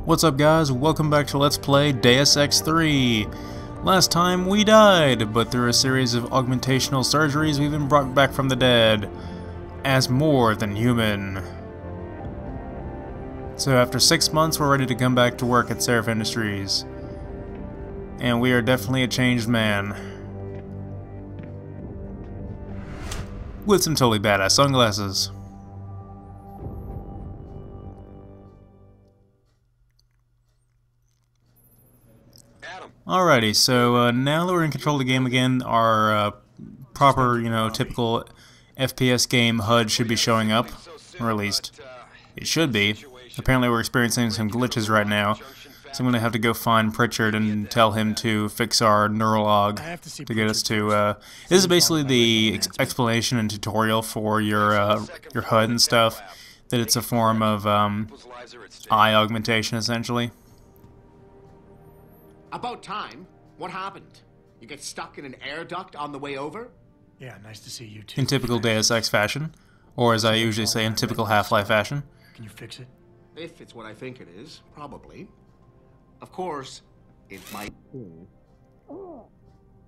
What's up guys, welcome back to Let's Play Deus Ex 3. Last time we died, but through a series of augmentational surgeries we've been brought back from the dead as more than human. So after 6 months we're ready to come back to work at Sarif Industries. And we are definitely a changed man. With some totally badass sunglasses. Alrighty, so now that we're in control of the game again, our proper, typical FPS game HUD should be showing up, or at least it should be. Apparently we're experiencing some glitches right now, so I'm going to have to go find Pritchard and tell him to fix our neurolog to get us to... this is basically the explanation and tutorial for your HUD and stuff, that it's a form of eye augmentation essentially. About time. What happened? You get stuck in an air duct on the way over? Yeah, nice to see you too. In typical Deus Ex fashion, or as I usually say, in typical Half-Life fashion. Can you fix it? If it's what I think it is, probably. Of course, it might.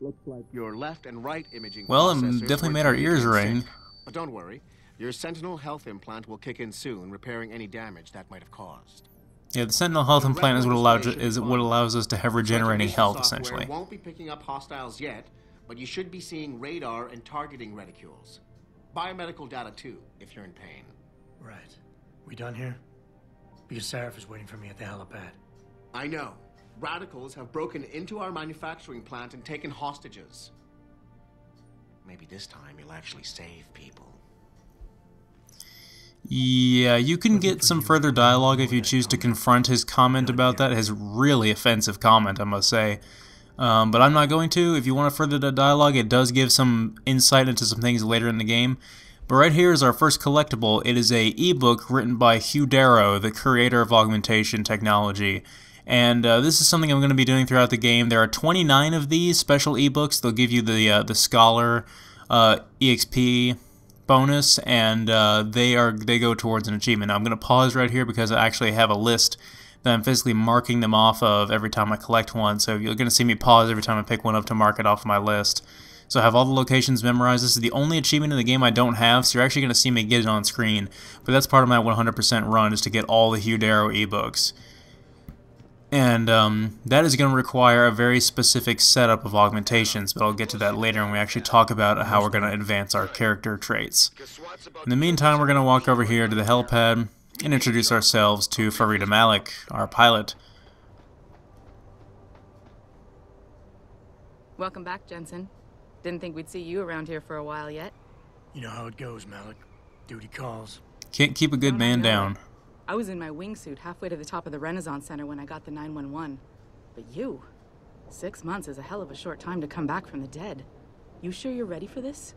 Looks like your left and right imaging. Well, it definitely made our ears ring. But don't worry, your Sentinel health implant will kick in soon, repairing any damage that might have caused. Yeah, the Sentinel health implant is what allows us to have regenerating health, essentially. It won't be picking up hostiles yet, but you should be seeing radar and targeting reticules. Biomedical data too, if you're in pain. Right. We done here? Because Sarif is waiting for me at the helipad. I know. Radicals have broken into our manufacturing plant and taken hostages. Maybe this time you'll actually save people. Yeah, you can get some further dialogue if you choose to confront his comment about that, his really offensive comment, I must say. But I'm not going to. If you want to further the dialogue, it does give some insight into some things later in the game. But right here is our first collectible. It is a ebook written by Hugh Darrow, the creator of augmentation technology. And this is something I'm going to be doing throughout the game. There are 29 of these special ebooks. They'll give you the Scholar EXP bonus, and they go towards an achievement. Now, I'm going to pause right here because I actually have a list that I'm physically marking them off of every time I collect one. So you're going to see me pause every time I pick one up to mark it off my list. So I have all the locations memorized. This is the only achievement in the game I don't have, so you're actually going to see me get it on screen. But that's part of my 100% run, is to get all the Hugh Darrow ebooks. And that is going to require a very specific setup of augmentations, but I'll get to that later when we actually talk about how we're going to advance our character traits. In the meantime, we're going to walk over here to the helipad and introduce ourselves to Farida Malik, our pilot. Welcome back, Jensen. Didn't think we'd see you around here for a while yet. You know how it goes, Malik. Duty calls. Can't keep a good man down. I was in my wingsuit halfway to the top of the Renaissance Center when I got the 911. But you, 6 months is a hell of a short time to come back from the dead. You sure you're ready for this?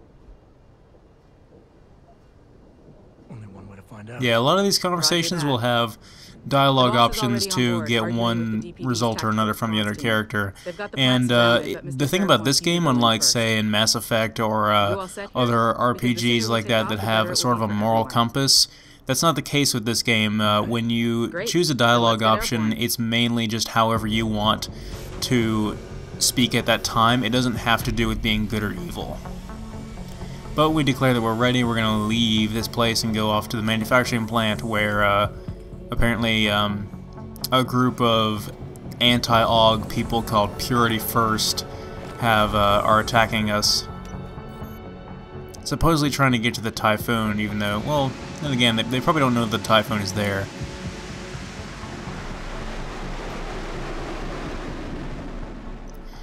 Only one way to find out. Yeah, a lot of these conversations will have dialogue options to get one result or another from the other character. And the thing about this game, unlike, say, in Mass Effect or other RPGs like that have a sort of a moral compass, that's not the case with this game. When you choose a dialogue option, it's mainly just however you want to speak at that time. It doesn't have to do with being good or evil. But we declare that we're ready. We're going to leave this place and go off to the manufacturing plant where apparently a group of anti-aug people called Purity First are attacking us. Supposedly trying to get to the Typhoon, even though, well, then again, they probably don't know the Typhoon is there.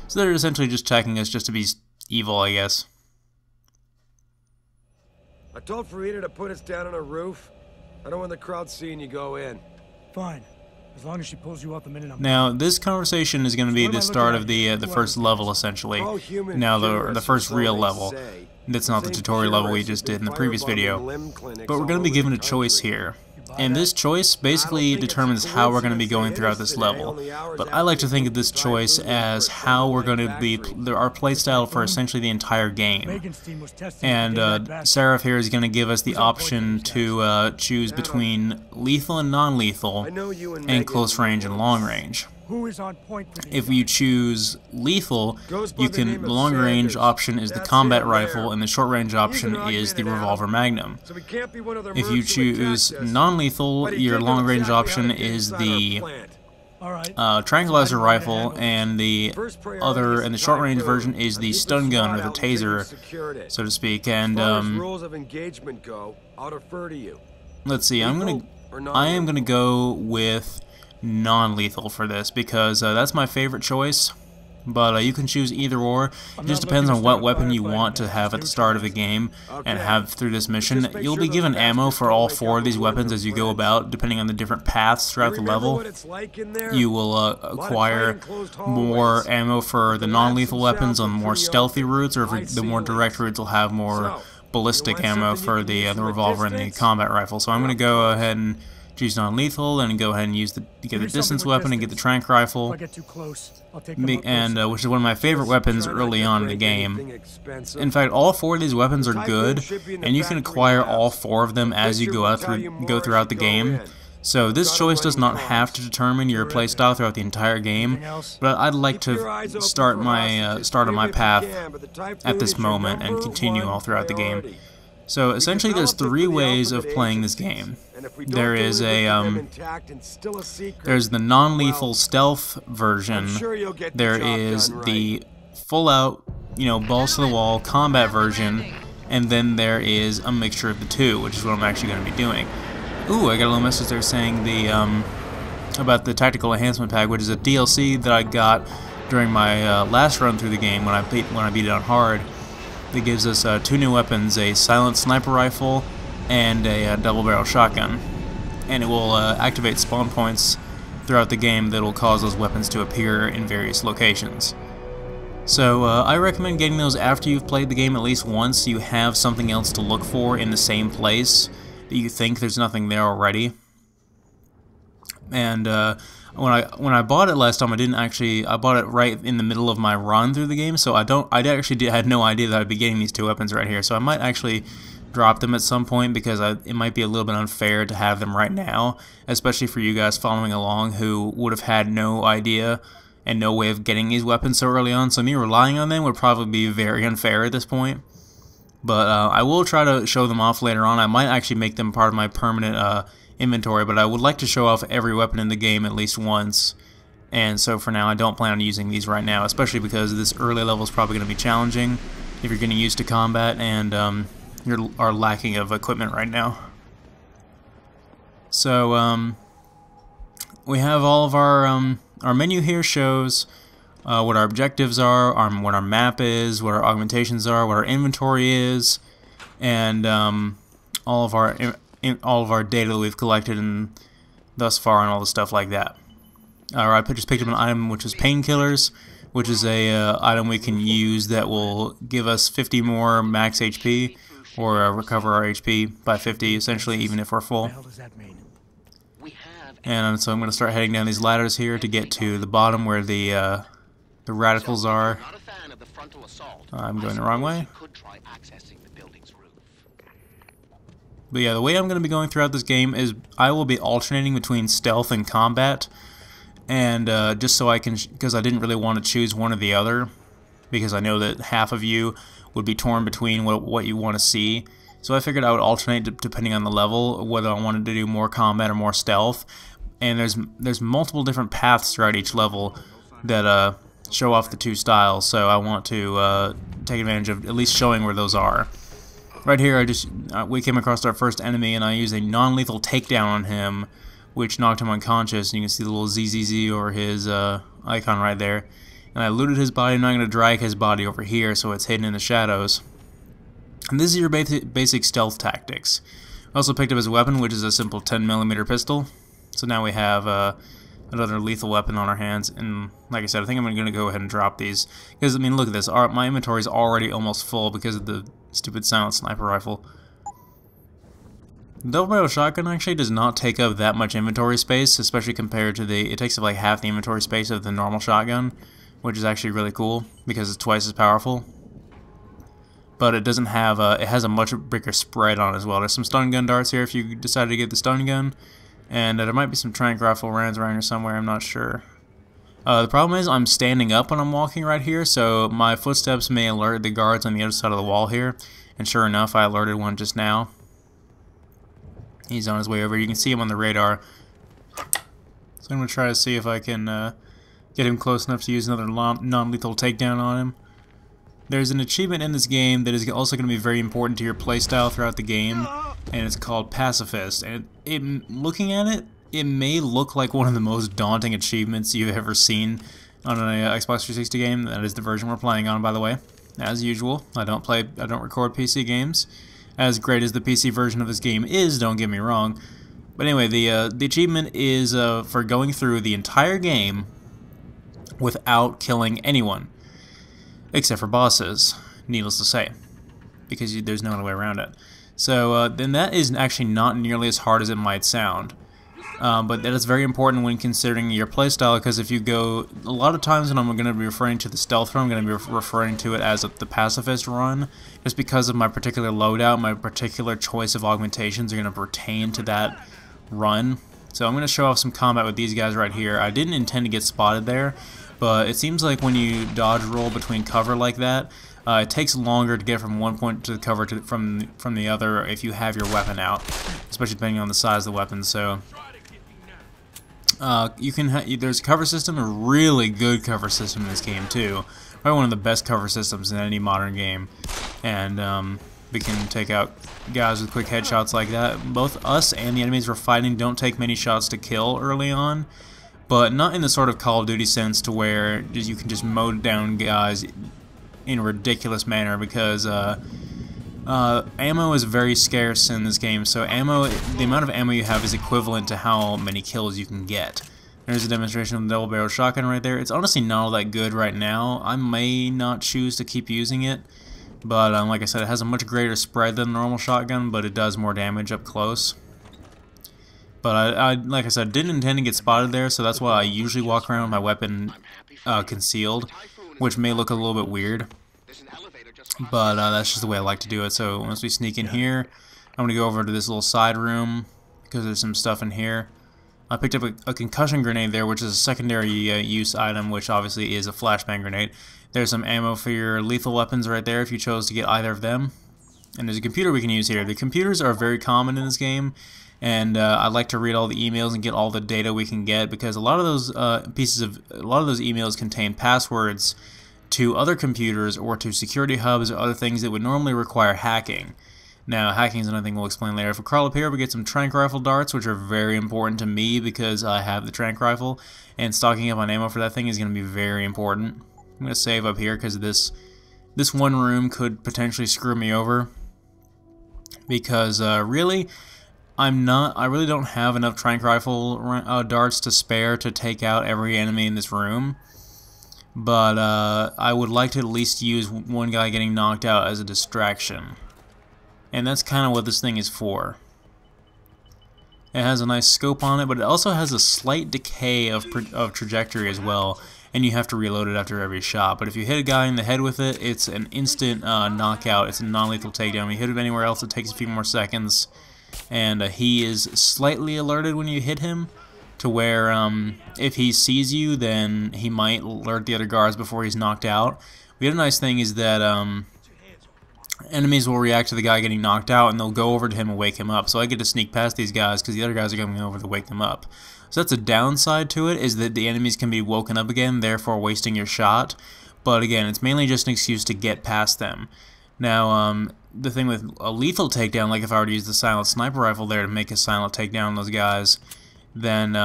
So they're essentially just attacking us just to be evil, I guess. I told Farida to put us down on a roof. I don't want the crowd seeing you go in. Fine. As long as she pulls you out the minute I'm... Now, this conversation is going to be the start of the first level, essentially. Now, the first real level. That's not the tutorial level we just did in the previous video. But we're going to be given a choice here. And this choice basically determines how we're going to be going throughout this level. But I like to think of this choice as how we're going to be, our playstyle for essentially the entire game. And Sarif here is going to give us the option to choose between lethal and non-lethal, and close range and long range. If you choose lethal, the long range option is the combat rifle, and the short range option is the revolver magnum. If you choose non-lethal, your long range option is the tranquilizer rifle, and the short range version is the stun gun or the taser, so to speak. And let's see, I am gonna go with non-lethal for this because that's my favorite choice, but you can choose either or. It just depends on what weapon you want to have at the start of the game and have through this mission. You'll be given ammo for all 4 of these weapons as you go about, depending on the different paths throughout the level. You will acquire more ammo for the non-lethal weapons on more stealthy routes, or the more direct routes will have more ballistic ammo for the revolver and the combat rifle. So I'm going to go ahead and choose non-lethal, and go ahead and get the distance weapon and get the tranq rifle, and which is one of my favorite weapons early on in the game. In fact, all 4 of these weapons are good, and you can acquire all 4 of them as you go throughout the game. So this choice does not have to determine your playstyle throughout the entire game, but I'd like to start on my path at this moment and continue all throughout the game. So essentially there's 3 ways of playing this game. There is there's the non-lethal stealth version, there is the full-out, balls to the wall combat version, and then there is a mixture of the 2, which is what I'm actually going to be doing. Ooh, I got a little message there saying about the Tactical Enhancement Pack, which is a DLC that I got during my last run through the game when I beat it on hard. It gives us 2 new weapons, a silent sniper rifle and a double-barrel shotgun. And it will activate spawn points throughout the game that will cause those weapons to appear in various locations. So I recommend getting those after you've played the game at least once, so you have something else to look for in the same place that you think there's nothing there already. And when I bought it last time, I bought it right in the middle of my run through the game, so I had no idea that I'd be getting these 2 weapons right here. So I might actually drop them at some point because it might be a little bit unfair to have them right now, especially for you guys following along who would have had no idea and no way of getting these weapons so early on. So me relying on them would probably be very unfair at this point. But I will try to show them off later on. I might actually make them part of my permanent inventory, but I would like to show off every weapon in the game at least once. And so for now, I don't plan on using these right now, especially because this early level is probably going to be challenging if you're getting used to combat and you are lacking of equipment right now. So we have all of our menu here shows what our objectives are, what our map is, what our augmentations are, what our inventory is, and all of our data that we've collected and thus far, and all the stuff like that. I just picked up an item which is painkillers, which is a item we can use that will give us 50 more max HP, or recover our HP by 50 essentially, even if we're full. And so I'm going to start heading down these ladders here to get to the bottom where the radicals are. I'm going the wrong way. But yeah, the way I'm going to be going throughout this game is I will be alternating between stealth and combat, and just so I can, because I didn't really want to choose one or the other, because I know that half of you would be torn between what you want to see. So I figured I would alternate depending on the level, whether I wanted to do more combat or more stealth. And there's multiple different paths throughout each level that show off the 2 styles, so I want to take advantage of at least showing where those are. Right here, we came across our first enemy, and I used a non-lethal takedown on him, which knocked him unconscious. And you can see the little ZZZ over his icon right there. And I looted his body, and I'm going to drag his body over here so it's hidden in the shadows. And this is your basic stealth tactics. I also picked up his weapon, which is a simple 10mm pistol. So now we have another lethal weapon on our hands. And like I said, I think I'm going to go ahead and drop these. Because, I mean, look at this. My inventory is already almost full because of the stupid silent sniper rifle. Double barrel shotgun actually does not take up that much inventory space, especially compared to it takes up like half the inventory space of the normal shotgun, which is actually really cool because it's twice as powerful. But it doesn't have it has a much bigger spread on it as well. There's some stun gun darts here if you decide to get the stun gun, and there might be some tranq rifle rounds around here somewhere, I'm not sure. The problem is I'm standing up when I'm walking right here, so my footsteps may alert the guards on the other side of the wall here, and sure enough I alerted one just now. He's on his way over. You can see him on the radar. So I'm going to try to see if I can get him close enough to use another non-lethal takedown on him. There's an achievement in this game that is also going to be very important to your playstyle throughout the game, and it's called Pacifist. And looking at it, it may look like one of the most daunting achievements you've ever seen on an Xbox 360 game. That is the version we're playing on, by the way. As usual, I don't record PC games. As great as the PC version of this game is, don't get me wrong. But anyway, the achievement is for going through the entire game without killing anyone, except for bosses, needless to say, because there's no other way around it. So then that is actually not nearly as hard as it might sound. But that is very important when considering your playstyle, because if you go, a lot of times when I'm going to be referring to the stealth run, I'm going to be referring to it as the pacifist run, just because of my particular loadout, my particular choice of augmentations are going to pertain to that run. So I'm going to show off some combat with these guys right here. I didn't intend to get spotted there, but it seems like when you dodge roll between cover like that, it takes longer to get from one point to the cover from the other if you have your weapon out, especially depending on the size of the weapon. So there's a cover system, a really good cover system in this game too. Probably one of the best cover systems in any modern game, and we can take out guys with quick headshots like that. Both us and the enemies we're fighting don't take many shots to kill early on, but not in the sort of Call of Duty sense to where you can just mow down guys in a ridiculous manner, because ammo is very scarce in this game, so the amount of ammo you have is equivalent to how many kills you can get. There's a demonstration of the double barrel shotgun right there. It's honestly not all that good right now. I may not choose to keep using it, but like I said, it has a much greater spread than a normal shotgun, but it does more damage up close. But I like I said, didn't intend to get spotted there, so that's why I usually walk around with my weapon concealed, which may look a little bit weird. But that's just the way I like to do it. So once we sneak in here, I'm going to go over to this little side room because there's some stuff in here. I picked up a concussion grenade there, which is a secondary use item, which obviously is a flashbang grenade. There's some ammo for your lethal weapons right there if you chose to get either of them. And there's a computer we can use here. The computers are very common in this game, and I like to read all the emails and get all the data we can get, because a lot of those emails contain passwords to other computers or to security hubs or other things that would normally require hacking. Now, hacking is another thing we'll explain later. If we crawl up here, we get some tranq rifle darts, which are very important to me because I have the tranq rifle, and stocking up on ammo for that thing is going to be very important. I'm going to save up here because this one room could potentially screw me over, because really, I really don't have enough tranq rifle darts to spare to take out every enemy in this room. But I would like to at least use one guy getting knocked out as a distraction. And that's kind of what this thing is for. It has a nice scope on it, but it also has a slight decay of trajectory as well, and you have to reload it after every shot. But if you hit a guy in the head with it, it's an instant knockout. It's a non-lethal takedown. If you hit him anywhere else, it takes a few more seconds, and he is slightly alerted when you hit him, to where if he sees you, then he might alert the other guards before he's knocked out. The other nice thing is that enemies will react to the guy getting knocked out, and they'll go over to him and wake him up. So I get to sneak past these guys because the other guys are coming over to wake them up. So that's a downside to it, is that the enemies can be woken up again, therefore wasting your shot. But again, it's mainly just an excuse to get past them. Now, the thing with a lethal takedown, like if I were to use the silent sniper rifle there to make a silent takedown on those guys, then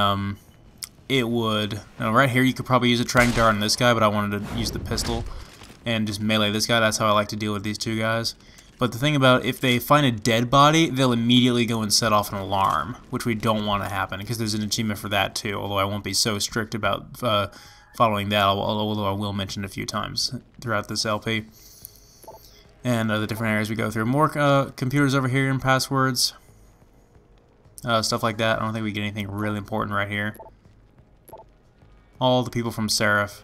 it would... Now right here you could probably use a tranq dart on this guy, but I wanted to use the pistol and just melee this guy. That's how I like to deal with these two guys. But the thing about, if they find a dead body, they'll immediately go and set off an alarm, which we don't want to happen, because there's an achievement for that too, although I won't be so strict about following that, although I will mention it a few times throughout this LP. And the different areas we go through. More computers over here and passwords. stuff like that. I don't think we get anything really important right here. All the people from Sarif.